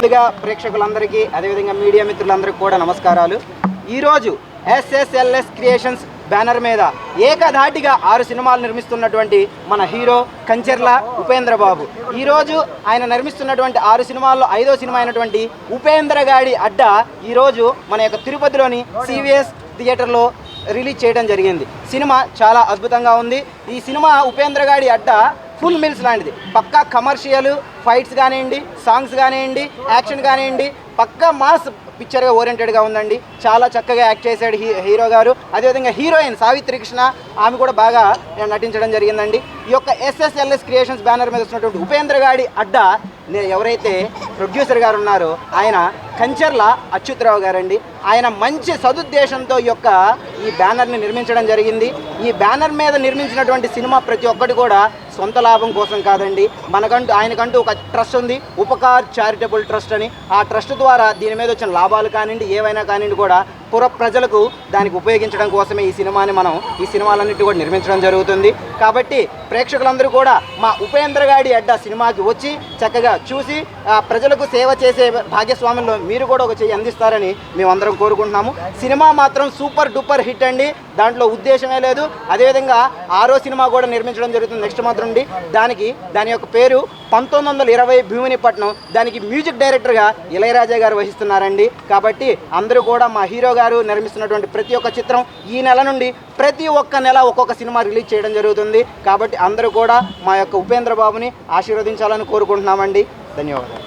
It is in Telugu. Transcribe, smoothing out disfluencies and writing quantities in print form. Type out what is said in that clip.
ముందుగా ప్రేక్షకులందరికీ అదేవిధంగా మీడియా మిత్రులందరికీ కూడా నమస్కారాలు. ఈరోజు SSLS క్రియేషన్స్ బ్యానర్ మీద ఏకధాటిగా 6 సినిమాలు నిర్మిస్తున్నటువంటి మన హీరో కంచెర్ల ఉపేంద్ర బాబు ఈరోజు ఆయన నిర్మిస్తున్నటువంటి 6 సినిమాల్లో 5వ సినిమా అయినటువంటి ఉపేంద్రగాడి అడ్డ ఈరోజు మన యొక్క తిరుపతిలోని CVS థియేటర్లో రిలీజ్ చేయడం జరిగింది. సినిమా చాలా అద్భుతంగా ఉంది. ఈ సినిమా ఉపేంద్రగాడి అడ్డ ఫుల్ మిల్స్ లాంటిది. పక్కా కమర్షియల్ ఫైట్స్ కానివ్వండి, సాంగ్స్ కానివ్వండి, యాక్షన్ కానివ్వండి, పక్కా మాస్ పిక్చర్గా ఓరియంటెడ్గా ఉందండి. చాలా చక్కగా యాక్ట్ చేశాడు హీరో గారు. అదేవిధంగా హీరోయిన్ సావిత్రి కృష్ణ ఆమె కూడా బాగా నటించడం జరిగిందండి. ఈ యొక్క SSLS క్రియేషన్స్ బ్యానర్ మీద వచ్చినటువంటి ఉపేంద్రగాడి అడ్డ ఎవరైతే ప్రొడ్యూసర్ గారు ఉన్నారో ఆయన కంచెర్ల అచ్యుతరావు గారండి. ఆయన మంచి సదుద్దేశంతో ఈ బ్యానర్ని నిర్మించడం జరిగింది. ఈ బ్యానర్ మీద నిర్మించినటువంటి సినిమా ప్రతి ఒక్కటి కూడా సొంత లాభం కోసం కాదండి. ఆయనకంటూ ఒక ట్రస్ట్ ఉంది, ఉపకార్ చారిటబుల్ ట్రస్ట్ అని. ఆ ట్రస్ట్ ద్వారా దీని మీద వచ్చిన లాభాలు కానివ్వండి, ఏవైనా కానివ్వండి కూడా పుర ప్రజలకు దానికి ఉపయోగించడం కోసమే ఈ సినిమాలన్నిటి కూడా నిర్మించడం జరుగుతుంది. కాబట్టి ప్రేక్షకులందరూ కూడా మా ఉపేంద్రగాడి అడ్డ సినిమాకి వచ్చి చక్కగా చూసి ప్రజలకు సేవ చేసే భాగ్యస్వామ్యంలో మీరు కూడా ఒక చెయ్యి అందిస్తారని మేమందరం కోరుకుంటున్నాము. సినిమా మాత్రం సూపర్ డూపర్ హిట్ అండి, దాంట్లో ఉద్దేశమే లేదు. అదేవిధంగా 6వ సినిమా కూడా నిర్మించడం జరుగుతుంది నెక్స్ట్ మంత్ నుండి. దాని యొక్క పేరు 1920 భీమునిపట్నం. దానికి మ్యూజిక్ డైరెక్టర్గా ఇళయరాజా గారు వహిస్తున్నారండి. కాబట్టి అందరూ కూడా మా హీరో గారు నిర్మిస్తున్నటువంటి ప్రతి ఒక్క చిత్రం ఈ నెల నుండి ప్రతి ఒక్క నెల ఒక్కొక్క సినిమా రిలీజ్ చేయడం జరుగుతుంది. కాబట్టి అందరూ కూడా మా యొక్క ఉపేంద్ర బాబుని ఆశీర్వదించాలని కోరుకుంటున్నామండి. ధన్యవాదాలు.